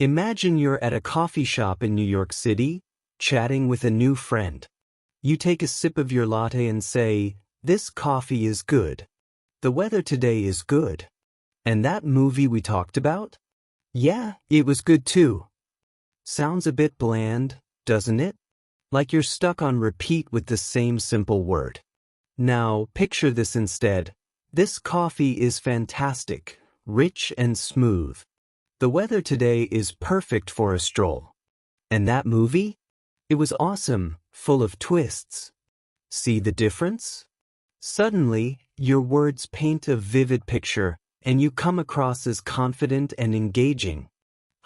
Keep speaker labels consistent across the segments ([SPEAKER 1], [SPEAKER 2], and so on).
[SPEAKER 1] Imagine you're at a coffee shop in New York City, chatting with a new friend. You take a sip of your latte and say, "This coffee is good. The weather today is good. And that movie we talked about? Yeah, it was good too." Sounds a bit bland, doesn't it? Like you're stuck on repeat with the same simple word. Now, picture this instead. This coffee is fantastic, rich and smooth. The weather today is perfect for a stroll. And that movie? It was awesome, full of twists. See the difference? Suddenly, your words paint a vivid picture, and you come across as confident and engaging.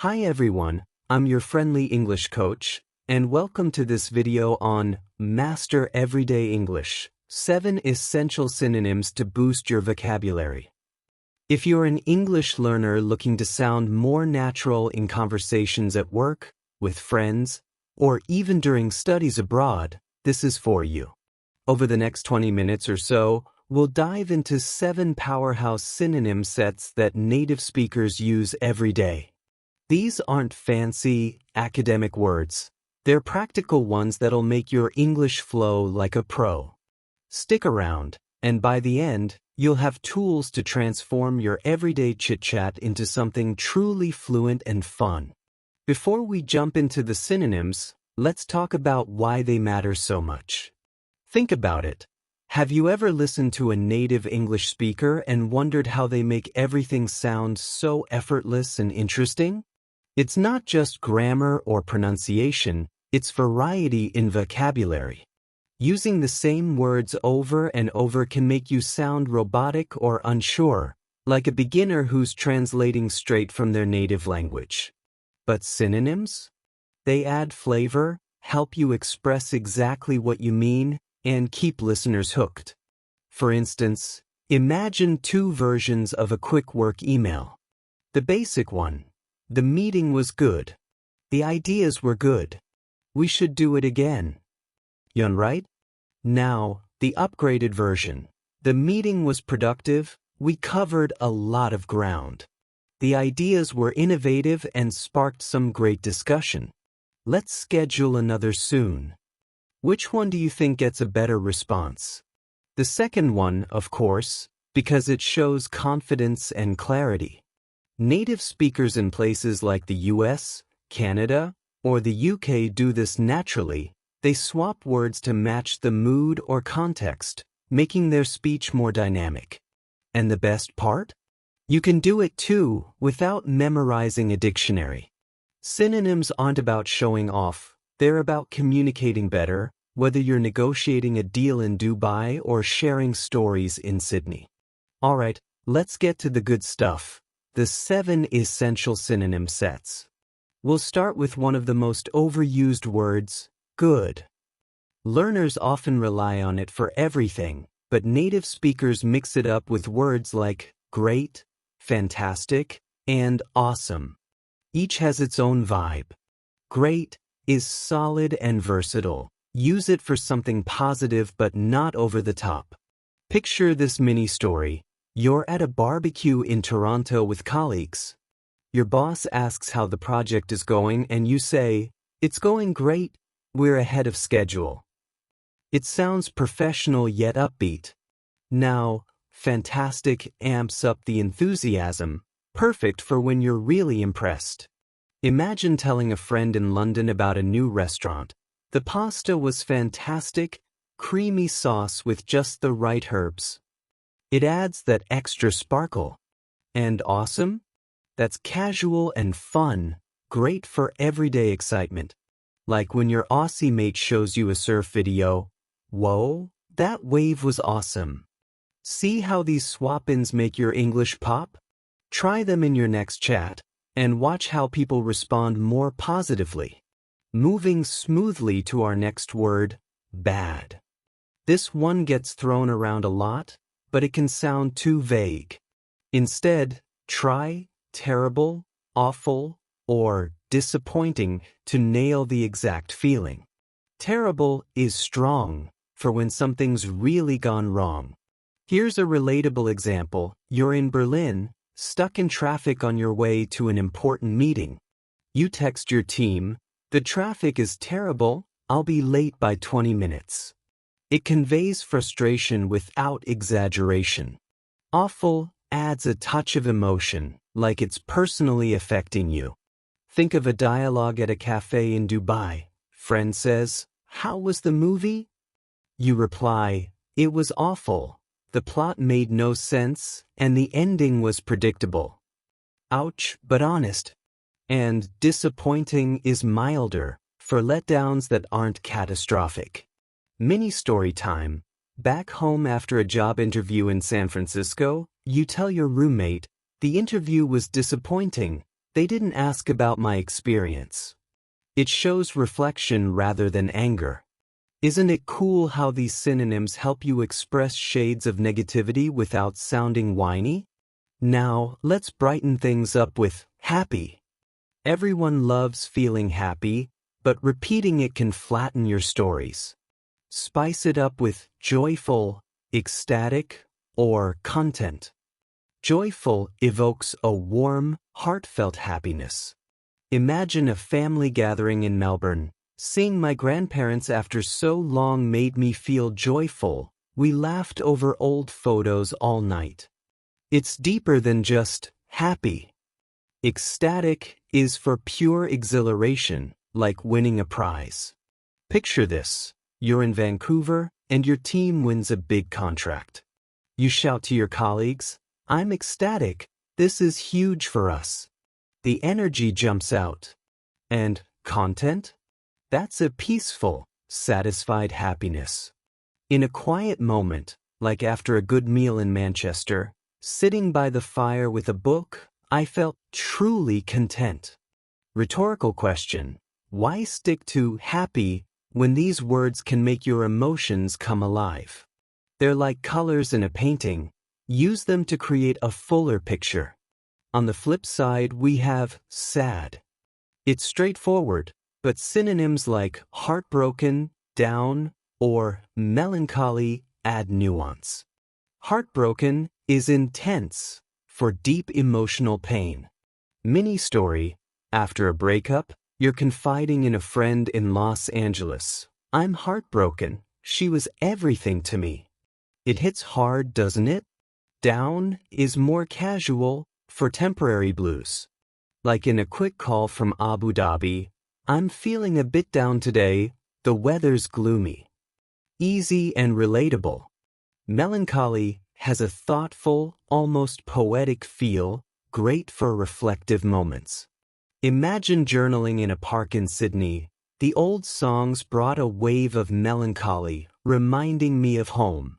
[SPEAKER 1] Hi everyone, I'm your friendly English coach, and welcome to this video on Master Everyday English, 7 Essential Synonyms to Boost Your Vocabulary. If you're an English learner looking to sound more natural in conversations at work, with friends, or even during studies abroad, this is for you. Over the next 20 minutes or so, we'll dive into 7 powerhouse synonym sets that native speakers use every day. These aren't fancy, academic words. They're practical ones that'll make your English flow like a pro. Stick around, and by the end, you'll have tools to transform your everyday chit-chat into something truly fluent and fun. Before we jump into the synonyms, let's talk about why they matter so much. Think about it. Have you ever listened to a native English speaker and wondered how they make everything sound so effortless and interesting? It's not just grammar or pronunciation, it's variety in vocabulary. Using the same words over and over can make you sound robotic or unsure, like a beginner who's translating straight from their native language. But synonyms? They add flavor, help you express exactly what you mean, and keep listeners hooked. For instance, imagine 2 versions of a quick work email. The basic one: the meeting was good. The ideas were good. We should do it again. Yun right? Now, the upgraded version. The meeting was productive. We covered a lot of ground. The ideas were innovative and sparked some great discussion. Let's schedule another soon. Which one do you think gets a better response? The second one, of course, because it shows confidence and clarity. Native speakers in places like the US, Canada, or the UK do this naturally. They swap words to match the mood or context, making their speech more dynamic. And the best part? You can do it too, without memorizing a dictionary. Synonyms aren't about showing off, they're about communicating better, whether you're negotiating a deal in Dubai or sharing stories in Sydney. Alright, let's get to the good stuff. The 7 essential synonym sets. We'll start with one of the most overused words, good. Learners often rely on it for everything, but native speakers mix it up with words like great, fantastic, and awesome. Each has its own vibe. Great is solid and versatile. Use it for something positive but not over the top. Picture this mini story. You're at a barbecue in Toronto with colleagues. Your boss asks how the project is going and you say, "It's going great. We're ahead of schedule." It sounds professional yet upbeat. Now, fantastic amps up the enthusiasm, perfect for when you're really impressed. Imagine telling a friend in London about a new restaurant. The pasta was fantastic, creamy sauce with just the right herbs. It adds that extra sparkle. And awesome? That's casual and fun, great for everyday excitement. Like when your Aussie mate shows you a surf video. Whoa, that wave was awesome. See how these swap-ins make your English pop? Try them in your next chat, and watch how people respond more positively. Moving smoothly to our next word, bad. This one gets thrown around a lot, but it can sound too vague. Instead, try terrible, awful, or disappointing to nail the exact feeling. Terrible is strong for when something's really gone wrong. Here's a relatable example. You're in Berlin, stuck in traffic on your way to an important meeting. You text your team, "The traffic is terrible, I'll be late by 20 minutes." It conveys frustration without exaggeration. Awful adds a touch of emotion, like it's personally affecting you. Think of a dialogue at a cafe in Dubai. Friend says, "How was the movie?" You reply, "It was awful. The plot made no sense, and the ending was predictable." Ouch, but honest. And disappointing is milder, for letdowns that aren't catastrophic. Mini story time. Back home after a job interview in San Francisco, you tell your roommate, "The interview was disappointing. They didn't ask about my experience." It shows reflection rather than anger. Isn't it cool how these synonyms help you express shades of negativity without sounding whiny? Now, let's brighten things up with happy. Everyone loves feeling happy, but repeating it can flatten your stories. Spice it up with joyful, ecstatic, or content. Joyful evokes a warm, heartfelt happiness. Imagine a family gathering in Melbourne. "Seeing my grandparents after so long made me feel joyful. We laughed over old photos all night." It's deeper than just happy. Ecstatic is for pure exhilaration, like winning a prize. Picture this. You're in Vancouver, and your team wins a big contract. You shout to your colleagues, "I'm ecstatic. This is huge for us." The energy jumps out. And content? That's a peaceful, satisfied happiness. In a quiet moment, like after a good meal in Manchester, sitting by the fire with a book, I felt truly content. Rhetorical question. Why stick to happy when these words can make your emotions come alive? They're like colors in a painting. Use them to create a fuller picture. On the flip side, we have sad. It's straightforward, but synonyms like heartbroken, down, or melancholy add nuance. Heartbroken is intense, for deep emotional pain. Mini story. After a breakup, you're confiding in a friend in Los Angeles. "I'm heartbroken. She was everything to me." It hits hard, doesn't it? Down is more casual, for temporary blues. Like in a quick call from Abu Dhabi, "I'm feeling a bit down today. The weather's gloomy." Easy and relatable. Melancholy has a thoughtful, almost poetic feel, great for reflective moments. Imagine journaling in a park in Sydney. "The old songs brought a wave of melancholy, reminding me of home."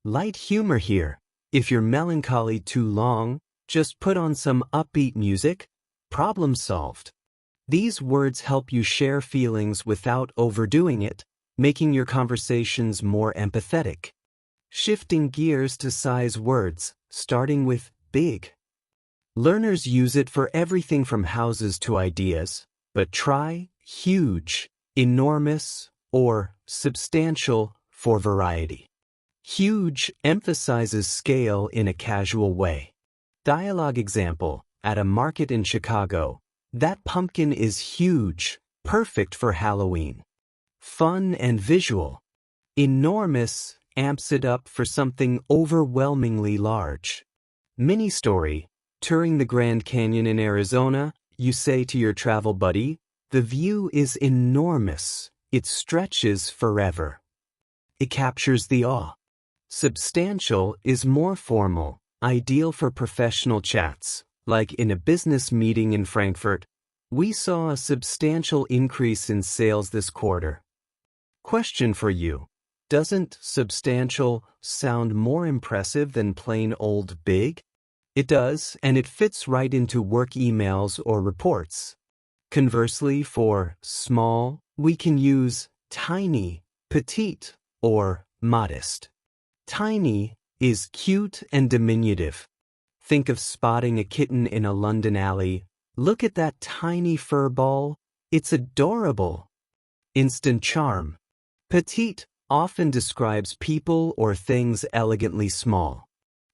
[SPEAKER 1] Light humor here. If you're melancholy too long, just put on some upbeat music. Problem solved. These words help you share feelings without overdoing it, making your conversations more empathetic. Shifting gears to size words, starting with big. Learners use it for everything from houses to ideas, but try huge, enormous, or substantial for variety. Huge emphasizes scale in a casual way. Dialogue example, at a market in Chicago, "That pumpkin is huge, perfect for Halloween." Fun and visual. Enormous amps it up for something overwhelmingly large. Mini story. Touring the Grand Canyon in Arizona, you say to your travel buddy, "The view is enormous. It stretches forever." It captures the awe. Substantial is more formal, ideal for professional chats, like in a business meeting in Frankfurt. "We saw a substantial increase in sales this quarter." Question for you. Doesn't substantial sound more impressive than plain old big? It does, and it fits right into work emails or reports. Conversely, for small, we can use tiny, petite, or modest. Tiny is cute and diminutive. Think of spotting a kitten in a London alley. "Look at that tiny fur ball. It's adorable." Instant charm. Petite often describes people or things elegantly small.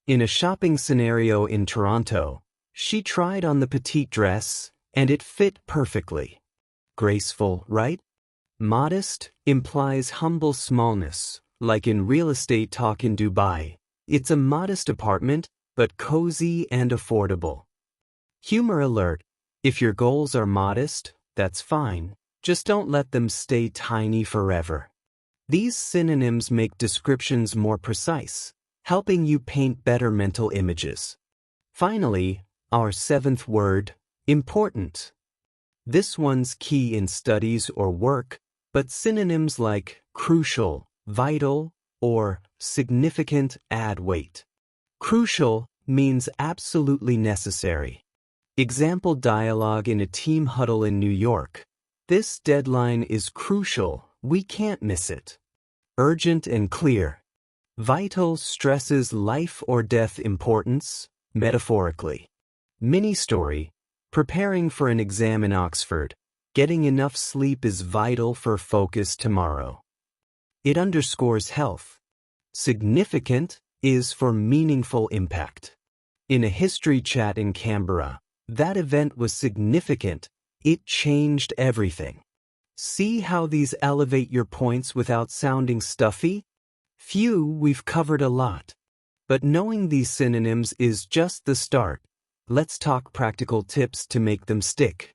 [SPEAKER 1] In a shopping scenario in Toronto, "She tried on the petite dress, and it fit perfectly. Graceful, right? Modest implies humble smallness, like in real estate talk in Dubai. It's a modest apartment, but cozy and affordable. Humor alert. If your goals are modest, that's fine. Just don't let them stay tiny forever. These synonyms make descriptions more precise, helping you paint better mental images. Finally, our seventh word, important. This one's key in studies or work, but synonyms like crucial, vital, or significant add weight. Crucial means absolutely necessary. Example dialogue in a team huddle in New York. This deadline is crucial. We can't miss it. Urgent and clear. Vital stresses life or death importance, metaphorically. Mini story. Preparing for an exam in Oxford. Getting enough sleep is vital for focus tomorrow. It underscores health. Significant is for meaningful impact. In a history chat in Canberra, that event was significant. It changed everything. See how these elevate your points without sounding stuffy? Phew, we've covered a lot. But knowing these synonyms is just the start. Let's talk practical tips to make them stick.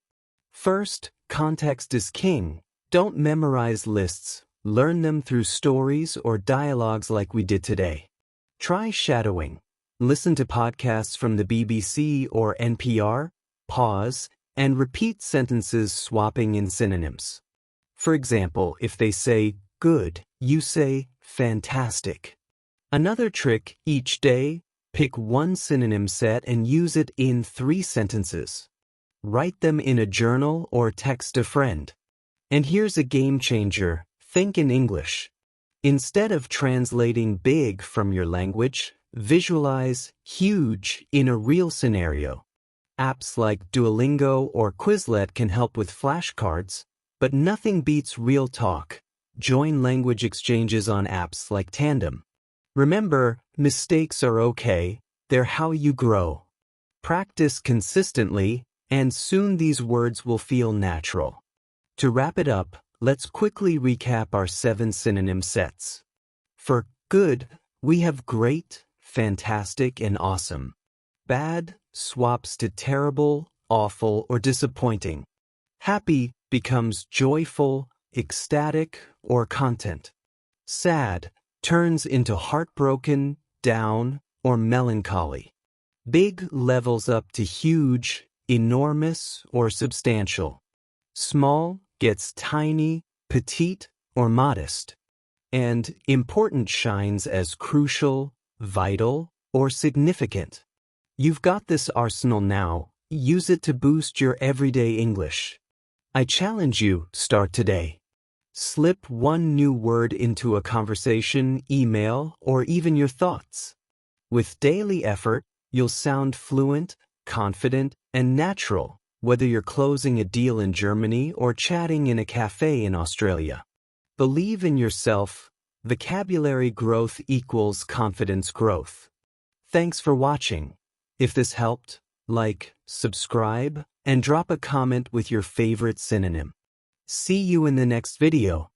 [SPEAKER 1] First, context is king. Don't memorize lists. Learn them through stories or dialogues like we did today. Try shadowing. Listen to podcasts from the BBC or NPR, pause, and repeat sentences swapping in synonyms. For example, if they say good, you say fantastic. Another trick, each day, pick one synonym set and use it in 3 sentences. Write them in a journal or text a friend. And here's a game changer, think in English. Instead of translating big from your language, visualize huge in a real scenario. Apps like Duolingo or Quizlet can help with flashcards, but nothing beats real talk. Join language exchanges on apps like Tandem. Remember, mistakes are okay, they're how you grow. Practice consistently, and soon these words will feel natural. To wrap it up, let's quickly recap our 7 synonym sets. For good, we have great, fantastic, and awesome. Bad swaps to terrible, awful, or disappointing. Happy becomes joyful, ecstatic, or content. Sad turns into heartbroken, down, or melancholy. Big levels up to huge, enormous, or substantial. Small gets tiny, petite, or modest. And important shines as crucial, vital, or significant. You've got this arsenal now. Use it to boost your everyday English. I challenge you, start today. Slip one new word into a conversation, email, or even your thoughts. With daily effort, you'll sound fluent, confident, and natural, whether you're closing a deal in Germany or chatting in a cafe in Australia. Believe in yourself. Vocabulary growth equals confidence growth. Thanks for watching. If this helped, like, subscribe, and drop a comment with your favorite synonym. See you in the next video.